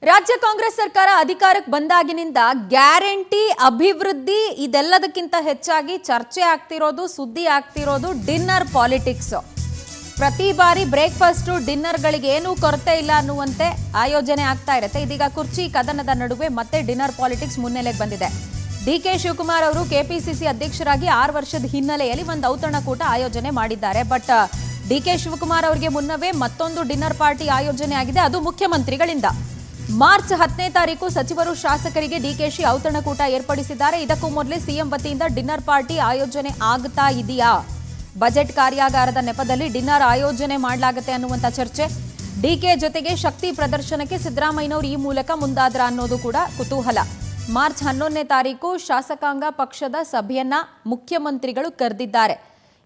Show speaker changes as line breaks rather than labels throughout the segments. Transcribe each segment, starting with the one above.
ರಾಜ್ಯ ಕಾಂಗ್ರೆಸ್ ಸರ್ಕಾರ ಅಧಿಕಾರಕ್ಕೆ ಬಂದಾಗಿನಿಂದ ಗ್ಯಾರಂಟಿ ಅಭಿವೃದ್ಧಿ ಇದೆಲ್ಲದಕ್ಕಿಂತ ಹೆಚ್ಚಾಗಿ ಚರ್ಚೆ ಆಗ್ತಿರೋದು ಸುದ್ದಿ ಆಗ್ತಿರೋದು ಡಿನ್ನರ್ ಪಾಲಿಟಿಕ್ಸ್. ಪ್ರತಿ ಬಾರಿ ಬ್ರೇಕ್ಫಾಸ್ಟ್ ಡಿನ್ನರ್ಗಳಿಗೆ ಏನೂ ಕೊರತೆ ಇಲ್ಲ ಅನ್ನುವಂತೆ ಆಯೋಜನೆ ಆಗ್ತಾ ಇರುತ್ತೆ. ಇದೀಗ ಕುರ್ಚಿ ಕದನದ ನಡುವೆ ಮತ್ತೆ ಡಿನ್ನರ್ ಪಾಲಿಟಿಕ್ಸ್ ಮುನ್ನೆಲೆಗೆ ಬಂದಿದೆ. ಡಿಕೆ ಶಿವಕುಮಾರ್ ಅವರು ಕೆಪಿಸಿಸಿ ಅಧ್ಯಕ್ಷರಾಗಿ 6 ವರ್ಷದ ಹಿನ್ನೆಲೆಯಲ್ಲಿ ಒಂದು ಔತಣಕೂಟ ಆಯೋಜನೆ ಮಾಡಿದ್ದಾರೆ. ಬಟ್ ಡಿಕೆ ಶಿವಕುಮಾರ್ ಅವರಿಗೆ ಮುನ್ನವೇ ಮತ್ತೊಂದು ಡಿನ್ನರ್ ಪಾರ್ಟಿ ಆಯೋಜನೆ ಆಗಿದೆ, ಅದು ಮುಖ್ಯಮಂತ್ರಿಗಳಿಂದ. ಮಾರ್ಚ್ 10ನೇ ತಾರೀಕು ಸಚಿವರು ಶಾಸಕರಿಗೆ ಡಿಕೆಶಿ ಔತಣಕೂಟ ಏರ್ಪಡಿಸಿದ್ದಾರೆ. ಇದಕ್ಕೂ ಮೊದಲೇ ಸಿಎಂ ವತಿಯಿಂದ ಡಿನ್ನರ್ ಪಾರ್ಟಿ ಆಯೋಜನೆ ಆಗ್ತಾ ಇದೆಯಾ? ಬಜೆಟ್ ಕಾರ್ಯಾಗಾರದ ನೆಪದಲ್ಲಿ ಡಿನ್ನರ್ ಆಯೋಜನೆ ಮಾಡಲಾಗುತ್ತೆ ಅನ್ನುವಂಥ ಚರ್ಚೆ. ಡಿಕೆ ಜೊತೆಗೆ ಶಕ್ತಿ ಪ್ರದರ್ಶನಕ್ಕೆ ಸಿದ್ದರಾಮಯ್ಯನವರು ಈ ಮೂಲಕ ಮುಂದಾದ್ರ ಅನ್ನೋದು ಕೂಡ ಕುತೂಹಲ. ಮಾರ್ಚ್ 11ನೇ ತಾರೀಕು ಶಾಸಕಾಂಗ ಪಕ್ಷದ ಸಭೆಯನ್ನ ಮುಖ್ಯಮಂತ್ರಿಗಳು ಕರೆದಿದ್ದಾರೆ.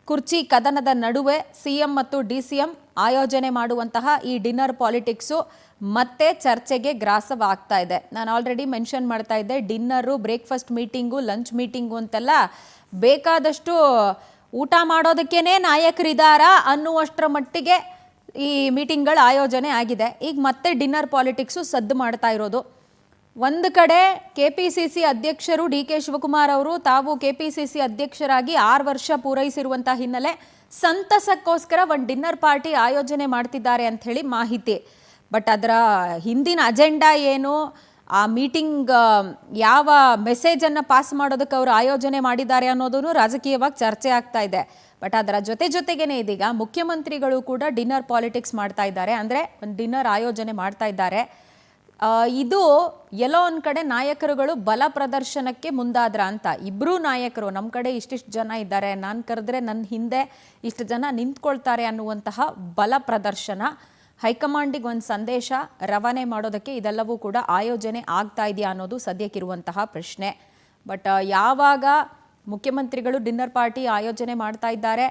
ಕುರ್ಚಿ ಕದನದ ನಡುವೆ ಸಿಎಂ ಮತ್ತು ಡಿಸಿಎಂ ಆಯೋಜನೆ ಮಾಡುವಂತಹ ಈ ಡಿನ್ನರ್ ಪಾಲಿಟಿಕ್ಸು ಮತ್ತೆ ಚರ್ಚೆಗೆ ಗ್ರಾಸವಾಗ್ತಾ ಇದೆ. ನಾನು ಆಲ್ರೆಡಿ ಮೆನ್ಷನ್ ಮಾಡ್ತಾ ಇದ್ದೆ, dinner, breakfast meeting, lunch meeting ಅಂತೆಲ್ಲ ಬೇಕಾದಷ್ಟು ಊಟ ಮಾಡೋದಕ್ಕೇನೆ ನಾಯಕರಿದ್ದಾರಾ ಅನ್ನುವಷ್ಟರ ಮಟ್ಟಿಗೆ ಈ ಮೀಟಿಂಗ್ಗಳ ಆಯೋಜನೆ ಆಗಿದೆ. ಈಗ ಮತ್ತೆ ಡಿನ್ನರ್ ಪಾಲಿಟಿಕ್ಸು ಸದ್ದು ಮಾಡ್ತಾ ಇರೋದು. ಒಂದು ಕಡೆ ಕೆಪಿಸಿಸಿ ಅಧ್ಯಕ್ಷರು ಡಿಕೆ ಶಿವಕುಮಾರ್ ಅವರು ತಾವು ಕೆಪಿಸಿಸಿ ಅಧ್ಯಕ್ಷರಾಗಿ 6 ವರ್ಷ ಪೂರೈಸಿರುವಂಥ ಹಿನ್ನೆಲೆ ಸಂತಸಕ್ಕೋಸ್ಕರ ಒಂದು ಡಿನ್ನರ್ ಪಾರ್ಟಿ ಆಯೋಜನೆ ಮಾಡ್ತಿದ್ದಾರೆ ಅಂತ ಹೇಳಿ ಮಾಹಿತಿ. ಬಟ್ ಅದರ ಹಿಂದಿನ ಅಜೆಂಡಾ ಏನು, ಆ ಮೀಟಿಂಗ್ ಯಾವ ಮೆಸೇಜನ್ನು ಪಾಸ್ ಮಾಡೋದಕ್ಕೆ ಅವರು ಆಯೋಜನೆ ಮಾಡಿದ್ದಾರೆ ಅನ್ನೋದನ್ನು ರಾಜಕೀಯವಾಗಿ ಚರ್ಚೆ ಆಗ್ತಾ ಇದೆ. ಬಟ್ ಅದರ ಜೊತೆಗೇನೆ ಇದೀಗ ಮುಖ್ಯಮಂತ್ರಿಗಳು ಕೂಡ ಡಿನ್ನರ್ ಪಾಲಿಟಿಕ್ಸ್ ಮಾಡ್ತಾ ಇದ್ದಾರೆ, ಅಂದರೆ ಒಂದು ಡಿನ್ನರ್ ಆಯೋಜನೆ ಮಾಡ್ತಾ ಇದ್ದಾರೆ. ಇದು ಎಲ್ಲೋ ಒಂದು ಕಡೆ ನಾಯಕರುಗಳು ಬಲ ಪ್ರದರ್ಶನಕ್ಕೆ ಮುಂದಾದ್ರ ಅಂತ. ಇಬ್ಬರೂ ನಾಯಕರು ನಮ್ಮ ಕಡೆ ಇಷ್ಟಿಷ್ಟು ಜನ ಇದ್ದಾರೆ, ನಾನು ಕರೆದ್ರೆ ನನ್ನ ಹಿಂದೆ ಇಷ್ಟು ಜನ ನಿಂತ್ಕೊಳ್ತಾರೆ ಅನ್ನುವಂತಹ ಬಲ ಪ್ರದರ್ಶನ, ಹೈಕಮಾಂಡಿಗೆ ಒಂದು ಸಂದೇಶ ರವಾನೆ ಮಾಡೋದಕ್ಕೆ ಇದೆಲ್ಲವೂ ಕೂಡ ಆಯೋಜನೆ ಆಗ್ತಾ ಇದೆಯಾ ಅನ್ನೋದು ಸದ್ಯಕ್ಕಿರುವಂತಹ ಪ್ರಶ್ನೆ. ಬಟ್ ಯಾವಾಗ ಮುಖ್ಯಮಂತ್ರಿಗಳು ಡಿನ್ನರ್ ಪಾರ್ಟಿ ಆಯೋಜನೆ ಮಾಡ್ತಾ ಇದ್ದಾರೆ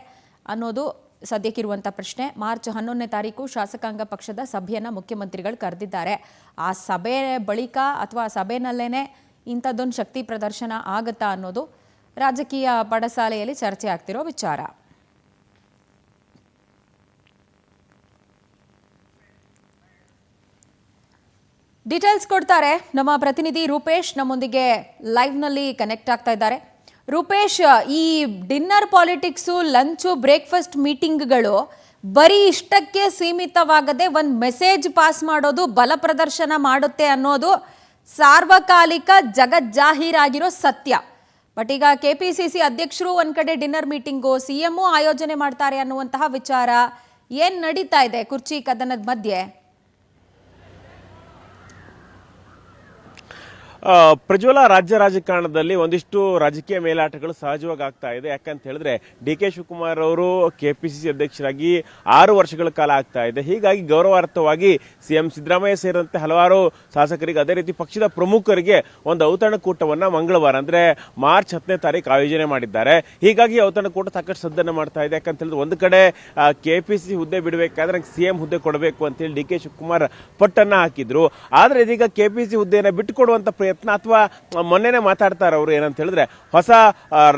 ಅನ್ನೋದು ಸದ್ಯಕ್ಕಿರುವಂಥ ಪ್ರಶ್ನೆ. ಮಾರ್ಚ್ 11ನೇ ತಾರೀಕು ಶಾಸಕಾಂಗ ಪಕ್ಷದ ಸಭೆಯನ್ನು ಮುಖ್ಯಮಂತ್ರಿಗಳು ಕರೆದಿದ್ದಾರೆ. ಆ ಸಭೆ ಬಳಿಕ ಅಥವಾ ಸಭೆನಲ್ಲೇನೆ ಇಂಥದ್ದೊಂದು ಶಕ್ತಿ ಪ್ರದರ್ಶನ ಆಗುತ್ತಾ ಅನ್ನೋದು ರಾಜಕೀಯ ಪಡಸಾಲೆಯಲ್ಲಿ ಚರ್ಚೆ ಆಗ್ತಿರೋ ವಿಚಾರ. ಡೀಟೇಲ್ಸ್ ಕೊಡ್ತಾರೆ ನಮ್ಮ ಪ್ರತಿನಿಧಿ ರೂಪೇಶ್, ನಮ್ಮೊಂದಿಗೆ ಲೈವ್ನಲ್ಲಿ ಕನೆಕ್ಟ್ ಆಗ್ತಾ ಇದ್ದಾರೆ. ರೂಪೇಶ್, ಈ ಡಿನ್ನರ್ ಪಾಲಿಟಿಕ್ಸು, ಲಂಚು, ಬ್ರೇಕ್ಫಾಸ್ಟ್ ಮೀಟಿಂಗ್ಗಳು ಬರೀ ಇಷ್ಟಕ್ಕೆ ಸೀಮಿತವಾಗದೆ ಒಂದು ಮೆಸೇಜ್ ಪಾಸ್ ಮಾಡೋದು, ಬಲ ಪ್ರದರ್ಶನ ಮಾಡುತ್ತೆ ಅನ್ನೋದು ಸಾರ್ವಕಾಲಿಕ ಜಗಜ್ಜಾಹೀರಾಗಿರೋ ಸತ್ಯ. ಬಟ್ ಈಗ ಕೆಪಿಸಿಸಿ ಅಧ್ಯಕ್ಷರು ಒಂದು ಕಡೆ ಡಿನ್ನರ್ ಮೀಟಿಂಗು, ಸಿಎಂಒ ಆಯೋಜನೆ ಮಾಡ್ತಾರೆ ಅನ್ನುವಂತಹ ವಿಚಾರ ಏನು ನಡೀತಾ ಇದೆ ಕುರ್ಚಿ ಕದನದ ಮಧ್ಯೆ?
ಪ್ರಜ್ವಲ, ರಾಜ್ಯ ರಾಜಕಾರಣದಲ್ಲಿ ಒಂದಿಷ್ಟು ರಾಜಕೀಯ ಮೇಲಾಟಗಳು ಸಹಜವಾಗಿ ಆಗ್ತಾ ಇದೆ. ಯಾಕಂತ ಹೇಳಿದ್ರೆ ಡಿ ಕೆ ಶಿವಕುಮಾರ್ ಅವರು ಕೆಪಿಸಿಸಿ ಅಧ್ಯಕ್ಷರಾಗಿ 6 ವರ್ಷಗಳ ಕಾಲ ಆಗ್ತಾ ಇದೆ. ಹೀಗಾಗಿ ಗೌರವಾರ್ಥವಾಗಿ ಸಿಎಂ ಸಿದ್ದರಾಮಯ್ಯ ಸೇರಿದಂತೆ ಹಲವಾರು ಶಾಸಕರಿಗೆ, ಅದೇ ರೀತಿ ಪಕ್ಷದ ಪ್ರಮುಖರಿಗೆ ಒಂದು ಔತಣಕೂಟವನ್ನ ಮಂಗಳವಾರ ಅಂದ್ರೆ ಮಾರ್ಚ್ 10ನೇ ತಾರೀಕು ಆಯೋಜನೆ ಮಾಡಿದ್ದಾರೆ. ಹೀಗಾಗಿ ಔತಣಕೂಟ ಸಾಕಷ್ಟು ಸದ್ದನ್ನು ಮಾಡ್ತಾ ಇದೆ. ಯಾಕಂತ ಹೇಳಿದ್ರೆ ಒಂದು ಕಡೆ ಕೆಪಿಸಿಸಿ ಹುದ್ದೆ ಬಿಡಬೇಕಾದ್ರೆ ಸಿಎಂ ಹುದ್ದೆ ಕೊಡಬೇಕು ಅಂತೇಳಿ ಡಿ ಕೆ ಶಿವಕುಮಾರ್ ಪಟ್ಟನ್ನ ಹಾಕಿದ್ರು. ಆದ್ರೆ ಇದೀಗ ಕೆಪಿಸಿಸಿ ಹುದ್ದೆಯನ್ನು ಬಿಟ್ಟುಕೊಡುವಂತ ಪ್ರಯತ್ನ, ಅಥವಾ ಮೊನ್ನೆನೆ ಮಾತಾಡ್ತಾರೆ ಅವರು ಏನಂತ ಹೇಳಿದ್ರೆ ಹೊಸ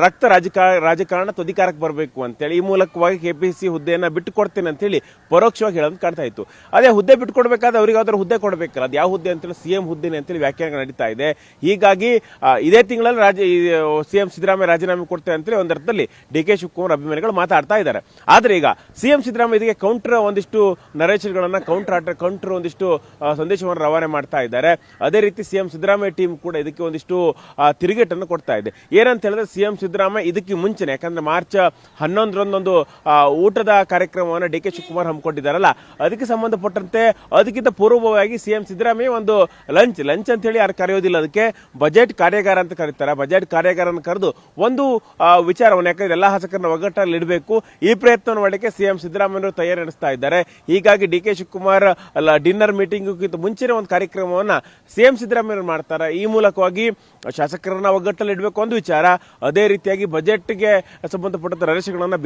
ರಕ್ತ ರಾಜಕಾರಣ ಅಧಿಕಾರಕ್ಕೆ ಬರಬೇಕು ಅಂತೇಳಿ ಈ ಮೂಲಕವಾಗಿ ಕೆಪಿಸಿಸಿ ಹುದ್ದೆಯನ್ನ ಬಿಟ್ಟು ಕೊಡ್ತೇನೆ ಅಂತ ಹೇಳಿ ಪರೋಕ್ಷವಾಗಿ ಹೇಳೋದು ಕಾಣ್ತಾ ಇತ್ತು. ಅದೇ ಹುದ್ದೆ ಬಿಟ್ಟು ಕೊಡಬೇಕಾದ್ರೆ ಅವ್ರಿಗಾದ್ರೂ ಹುದ್ದೆ ಕೊಡಬೇಕಲ್ಲ, ಅದು ಯಾವ ಹುದ್ದೆ ಅಂತೇಳಿ ಸಿಎಂ ಹುದ್ದೆನೆ ಅಂತೇಳಿ ವ್ಯಾಖ್ಯಾನ ನಡೀತಾ ಇದೆ. ಹೀಗಾಗಿ ಇದೇ ತಿಂಗಳಲ್ಲಿ ಸಿಎಂ ಸಿದ್ದರಾಮಯ್ಯ ರಾಜೀನಾಮೆ ಕೊಡ್ತೇನೆ ಅಂತೇಳಿ ಒಂದರ್ಥದಲ್ಲಿ ಡಿ ಕೆ ಶಿವಕುಮಾರ್ ಅಭಿಮಾನಿಗಳು ಮಾತಾಡ್ತಾ ಇದ್ದಾರೆ. ಆದ್ರೆ ಈಗ ಸಿಎಂ ಸಿದ್ದರಾಮಯ್ಯ ಇದಕ್ಕೆ ಕೌಂಟರ್ ಒಂದಿಷ್ಟು ನರೇಶನ್ಗಳನ್ನ ಕೌಂಟರ್ ಒಂದಿಷ್ಟು ಸಂದೇಶವನ್ನು ರವಾನೆ ಮಾಡ್ತಾ ಇದ್ದಾರೆ. ಅದೇ ರೀತಿ ಸಿಎಂ ಸಿದ್ದರಾಮಯ್ಯ ಟೀಮ್ ಕೂಡ ಇದಕ್ಕೆ ಒಂದಿಷ್ಟು ತಿರುಗೇಟನ್ನು ಕೊಡ್ತಾ ಇದೆ. ಏನಂತ ಹೇಳಿದ್ರೆ ಸಿಎಂ ಸಿದ್ದರಾಮಯ್ಯ ಇದಕ್ಕೆ ಮುಂಚೆನೆ, ಯಾಕಂದ್ರೆ ಮಾರ್ಚ್ 11ರಂದೊಂದು ಊಟದ ಕಾರ್ಯಕ್ರಮವನ್ನು ಡಿ ಕೆ ಶಿವಕುಮಾರ್ ಹಮ್ಮಿಕೊಂಡಿದ್ದಾರಲ್ಲ, ಅದಕ್ಕೆ ಸಂಬಂಧಪಟ್ಟಂತೆ ಅದಕ್ಕಿಂತ ಪೂರ್ವಭಾವಿಯಾಗಿ ಸಿಎಂ ಸಿದ್ದರಾಮಯ್ಯ ಒಂದು ಲಂಚ್ ಅಂತ ಹೇಳಿ ಯಾರು ಕರೆಯೋದಿಲ್ಲ, ಅದಕ್ಕೆ ಬಜೆಟ್ ಕಾರ್ಯಾಗಾರ ಅಂತ ಕರೀತಾರೆ. ಬಜೆಟ್ ಕಾರ್ಯಾಗಾರನ ಕರೆದು ಒಂದು ವಿಚಾರವನ್ನು, ಯಾಕಂದ್ರೆ ಎಲ್ಲಾ ಶಾಸಕರನ್ನ ಒಗ್ಗಟ್ಟಲ್ಲಿ ಇಡಬೇಕು, ಈ ಪ್ರಯತ್ನವನ್ನು ಮಾಡಲಿಕ್ಕೆ ಸಿಎಂ ಸಿದ್ದರಾಮಯ್ಯ ತಯಾರಿ ನಡೆಸ್ತಾ ಇದ್ದಾರೆ. ಹೀಗಾಗಿ D K Shivakumar dinner meeting ಮುಂಚೆನೆ ಒಂದು ಕಾರ್ಯಕ್ರಮವನ್ನ ಸಿಎಂ ಸಿದ್ದರಾಮಯ್ಯ ಮಾಡ್ತಾರೆ. ಈ ಮೂಲಕವಾಗಿ ಶಾಸಕರನ್ನ ಒಗ್ಗಟ್ಟಲ್ಲಿ ಇಡಬೇಕು ಒಂದು ವಿಚಾರ. ಅದೇ ರೀತಿಯಾಗಿ ಬಜೆಟ್ಗೆ ಸಂಬಂಧಪಟ್ಟಂತ ನರೇಶನ್ಗಳನ್ನ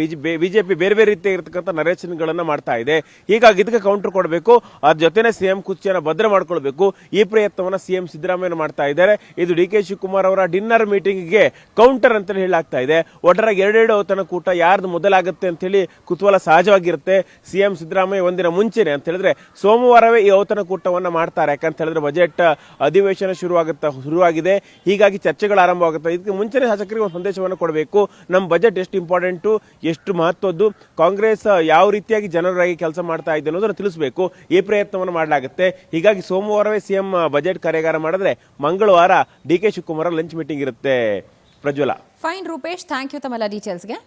ಬಿಜೆಪಿ ಬೇರೆ ಬೇರೆ ರೀತಿಯ ಇರತಕ್ಕಂಥ ನರೇಶನ್ಗಳನ್ನ ಮಾಡ್ತಾ ಇದೆ. ಹೀಗಾಗಿ ಇದಕ್ಕೆ ಕೌಂಟರ್ ಕೊಡಬೇಕು, ಅದ್ರ ಜೊತೆನೆ ಸಿಎಂ ಕುರ್ಚಿಯನ್ನು ಭದ್ರ ಮಾಡ್ಕೊಳ್ಬೇಕು. ಈ ಪ್ರಯತ್ನವನ್ನ ಸಿಎಂ ಸಿದ್ದರಾಮಯ್ಯ ಮಾಡ್ತಾ ಇದ್ದಾರೆ. ಇದು ಡಿ ಕೆ ಶಿವಕುಮಾರ್ ಅವರ ಡಿನ್ನರ್ ಮೀಟಿಂಗ್ಗೆ ಕೌಂಟರ್ ಅಂತ ಹೇಳಲಾಗ್ತಾ ಇದೆ. ಒಟ್ಟರಾಗಿ ಎರಡೆರಡು ಔತಣಕೂಟ ಯಾರ್ದು ಮೊದಲಾಗುತ್ತೆ ಅಂತ ಹೇಳಿ ಕುತೂಹಲ ಸಹಜವಾಗಿರುತ್ತೆ. ಸಿಎಂ ಸಿದ್ದರಾಮಯ್ಯ ಒಂದಿನ ಮುಂಚೆನೆ ಅಂತ ಹೇಳಿದ್ರೆ ಸೋಮವಾರವೇ ಈ ಔತಣಕೂಟವನ್ನ ಮಾಡ್ತಾರೆ. ಯಾಕಂತ ಹೇಳಿದ್ರೆ ಬಜೆಟ್ ಅಧಿವೇಶನ ಶುರುವಾಗಿದೆ. ಹೀಗಾಗಿ ಚರ್ಚೆಗಳು ಆರಂಭವಾಗುತ್ತೆ. ಇದಕ್ಕೆ ಮುಂಚೆನೆ ಶಾಸಕರಿಗೆ ಒಂದು ಸಂದೇಶವನ್ನು ಕೊಡಬೇಕು. ನಮ್ಮ ಬಜೆಟ್ ಎಷ್ಟು ಇಂಪಾರ್ಟೆಂಟು, ಎಷ್ಟು ಮಹತ್ವದ್ದು, ಕಾಂಗ್ರೆಸ್ ಯಾವ ರೀತಿಯಾಗಿ ಜನರಾಗಿ ಕೆಲಸ ಮಾಡ್ತಾ ಇದೆ ಅನ್ನೋದನ್ನು ತಿಳಿಸಬೇಕು. ಈ ಪ್ರಯತ್ನವನ್ನು ಮಾಡಲಾಗುತ್ತೆ. ಹೀಗಾಗಿ ಸೋಮವಾರವೇ ಸಿಎಂ ಬಜೆಟ್ ಕಾರ್ಯಾಗಾರ ಮಾಡಿದ್ರೆ ಮಂಗಳವಾರ D K Shivakumar lunch meeting ಇರುತ್ತೆ. ಪ್ರಜ್ವಲ.
ಫೈನ್ ರೂಪೇಶ್, ಥ್ಯಾಂಕ್ ಯು ತಮ್ಮೆಲ್ಲ ಡೀಟೇಲ್ಸ್ಗೆ.